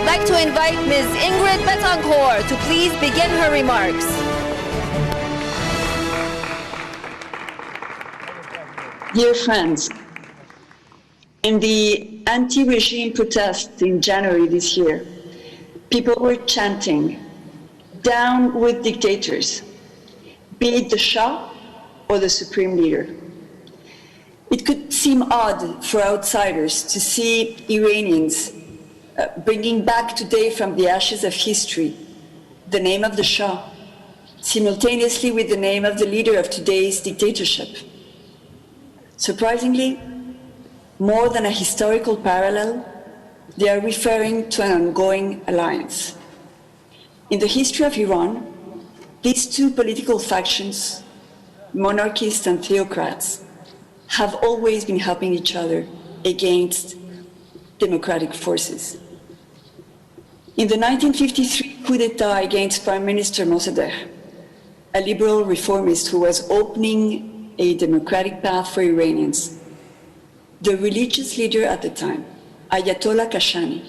I'd like to invite Ms. Ingrid Betancourt to please begin her remarks. Dear friends, in the anti-regime protests in January this year, people were chanting, "Down with dictators," be it the Shah or the supreme leader. It could seem odd for outsiders to see Iranians bringing back today from the ashes of history the name of the Shah, simultaneously with the name of the leader of today's dictatorship. Surprisingly, more than a historical parallel, they are referring to an ongoing alliance. In the history of Iran, these two political factions, monarchists and theocrats, have always been helping each other against democratic forces. In the 1953 coup d'etat against Prime Minister Mossadegh, a liberal reformist who was opening a democratic path for Iranians, the religious leader at the time, Ayatollah Kashani,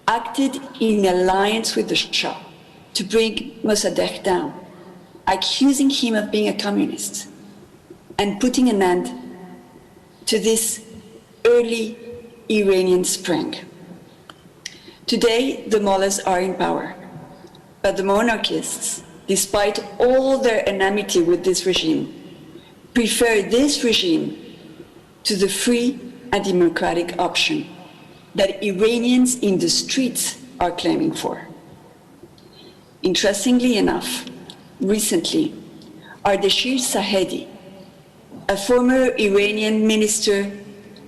acted in alliance with the Shah to bring Mossadegh down, accusing him of being a communist and putting an end to this early Iranian spring. Today, the mullahs are in power, but the monarchists, despite all their enmity with this regime, prefer this regime to the free and democratic option that Iranians in the streets are claiming for. Interestingly enough, recently, Ardeshir Sahedi, a former Iranian minister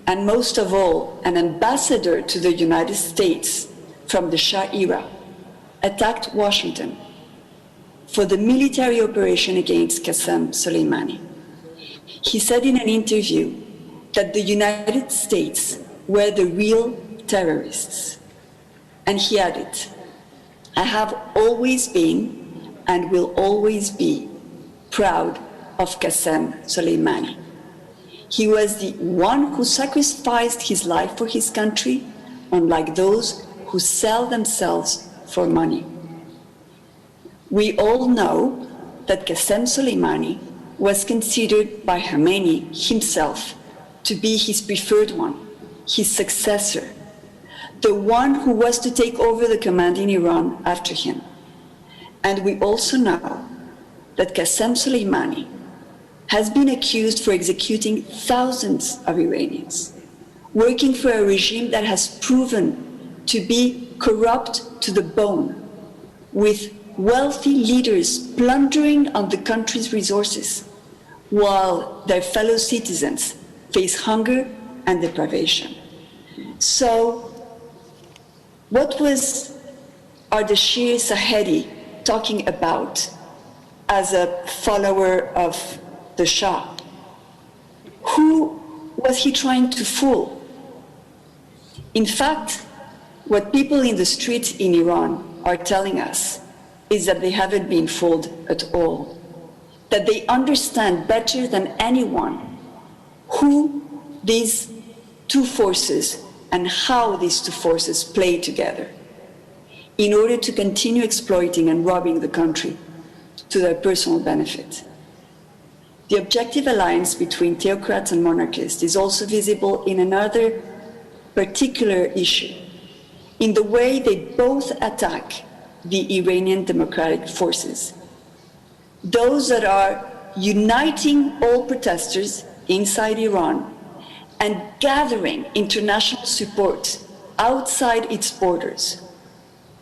and most of all an ambassador to the United States from the Shah era, attacked Washington for the military operation against Qasem Soleimani. He said in an interview that the United States were the real terrorists. And he added, "I have always been and will always be proud of Qasem Soleimani. He was the one who sacrificed his life for his country, unlike those who sell themselves for money." We all know that Qasem Soleimani was considered by Khamenei himself to be his preferred one, his successor, the one who was to take over the command in Iran after him. And we also know that Qasem Soleimani has been accused for executing thousands of Iranians, working for a regime that has proven to be corrupt to the bone, with wealthy leaders plundering on the country's resources, while their fellow citizens face hunger and deprivation. So, what was Ardeshir Sahedi talking about as a follower of the Shah? Who was he trying to fool? In fact, what people in the streets in Iran are telling us is that they haven't been fooled at all, that they understand better than anyone who these two forces and how these two forces play together in order to continue exploiting and robbing the country to their personal benefit. The objective alliance between theocrats and monarchists is also visible in another particular issue, in the way they both attack the Iranian democratic forces, those that are uniting all protesters inside Iran and gathering international support outside its borders.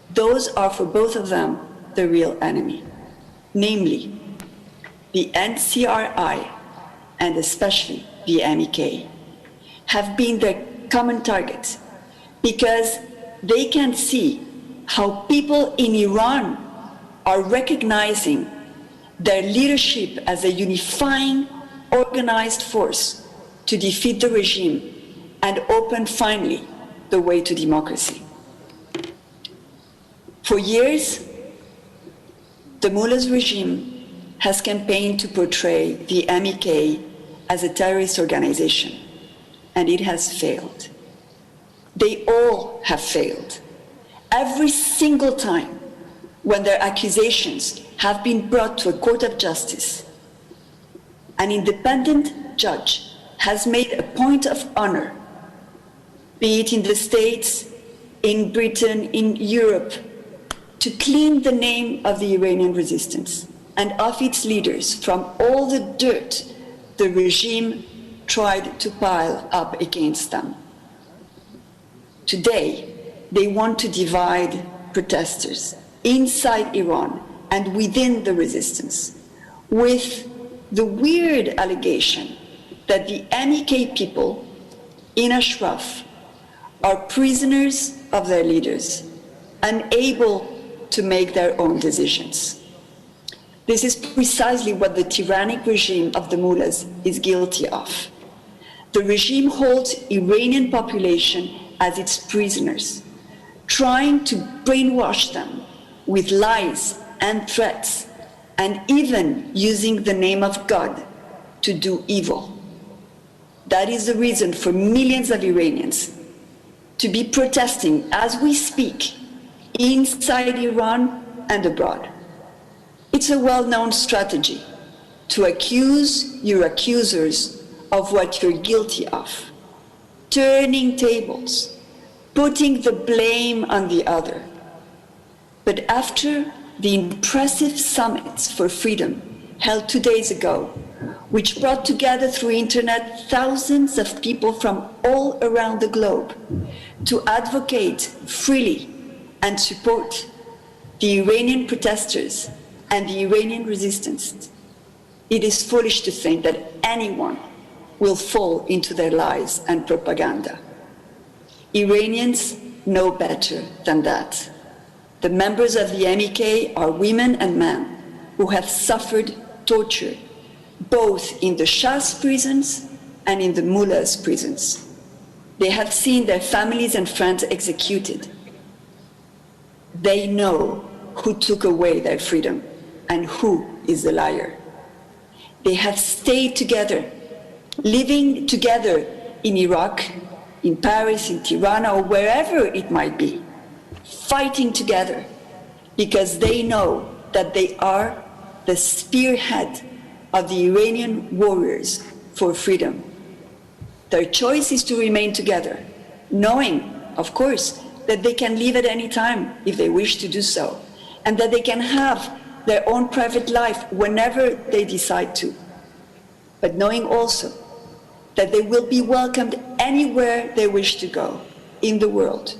Those are, for both of them, the real enemy, namely the NCRI and especially the MEK have been their common target because they can see how people in Iran are recognizing their leadership as a unifying, organized force to defeat the regime and open finally the way to democracy. For years, the mullah's regime has campaigned to portray the MEK as a terrorist organization, and it has failed. They all have failed, every single time when their accusations have been brought to a court of justice, an independent judge has made a point of honor, be it in the States, in Britain, in Europe, to clean the name of the Iranian resistance and of its leaders from all the dirt the regime tried to pile up against them. Today, they want to divide protesters inside Iran and within the resistance, with the weird allegation that the MEK people in Ashraf are prisoners of their leaders, unable to make their own decisions. This is precisely what the tyrannic regime of the mullahs is guilty of. The regime holds Iranian population as its prisoners, trying to brainwash them with lies and threats, and even using the name of God to do evil. That is the reason for millions of Iranians to be protesting as we speak inside Iran and abroad. It's a well-known strategy to accuse your accusers of what you're guilty of, turning tables, putting the blame on the other. But after the impressive summits for freedom held 2 days ago, which brought together through internet thousands of people from all around the globe to advocate freely and support the Iranian protesters and the Iranian resistance, it is foolish to think that anyone will fall into their lies and propaganda. Iranians know better than that. The members of the MEK are women and men who have suffered torture, both in the Shah's prisons and in the mullah's prisons. They have seen their families and friends executed. They know who took away their freedom and who is the liar. They have stayed together, living together in Iraq, in Paris, in Tirana, or wherever it might be, fighting together because they know that they are the spearhead of the Iranian warriors for freedom. Their choice is to remain together, knowing, of course, that they can leave at any time if they wish to do so, and that they can have their own private life whenever they decide to, but knowing also that they will be welcomed anywhere they wish to go in the world,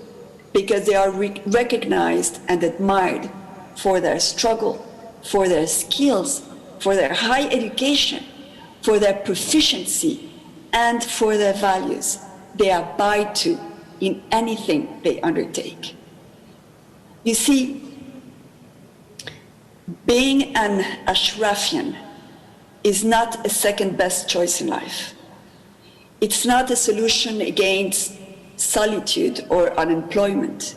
because they are recognized and admired for their struggle, for their skills, for their high education, for their proficiency, and for their values they abide to in anything they undertake. You see, being an Ashrafian is not a second-best choice in life. It's not a solution against solitude or unemployment.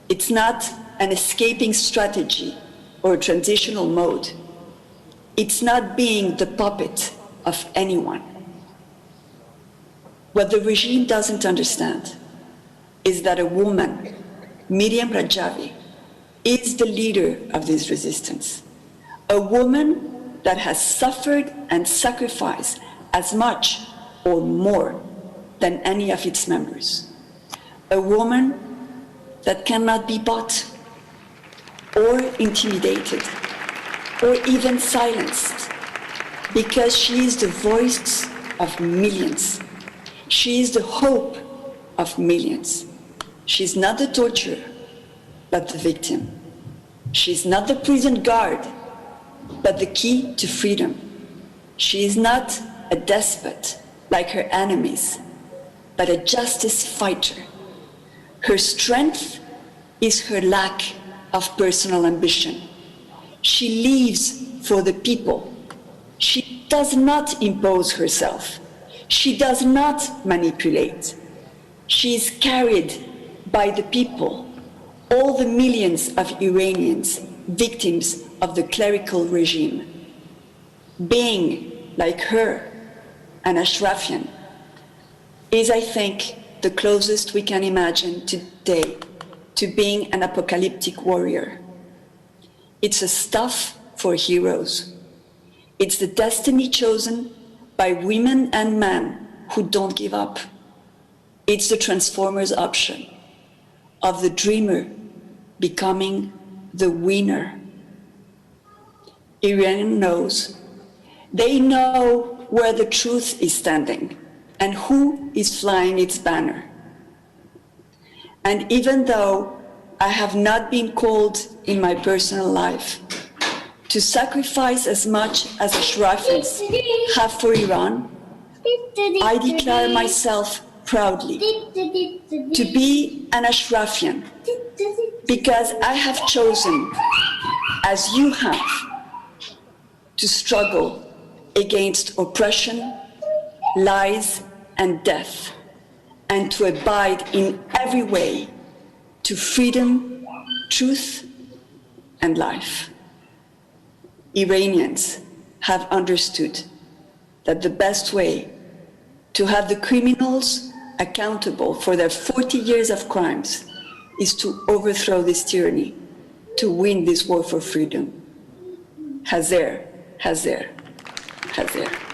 It's not an escaping strategy or a transitional mode. It's not being the puppet of anyone. What the regime doesn't understand is that a woman, Miriam Rajavi, is the leader of this resistance. A woman that has suffered and sacrificed as much or more than any of its members. A woman that cannot be bought or intimidated or even silenced, because she is the voice of millions. She is the hope of millions. She's not the torturer, but the victim. She's not the prison guard, but the key to freedom. She is not a despot like her enemies, but a justice fighter. Her strength is her lack of personal ambition. She lives for the people. She does not impose herself. She does not manipulate. She is carried by the people, all the millions of Iranians, victims of the clerical regime. Being like her, an Ashrafian, is, I think, the closest we can imagine today to being an apocalyptic warrior. It's a stuff for heroes. It's the destiny chosen by women and men who don't give up. It's the transformer's option of the dreamer becoming the winner. Iran knows. They know where the truth is standing and who is flying its banner. And even though I have not been called in my personal life to sacrifice as much as Ashrafis have for Iran, I declare myself proudly to be an Ashrafian because I have chosen, as you have, to struggle against oppression, lies, and death, and to abide in every way to freedom, truth, and life. Iranians have understood that the best way to have the criminals accountable for their 40 years of crimes is to overthrow this tyranny, to win this war for freedom. Hazer, Hazer, Hazer.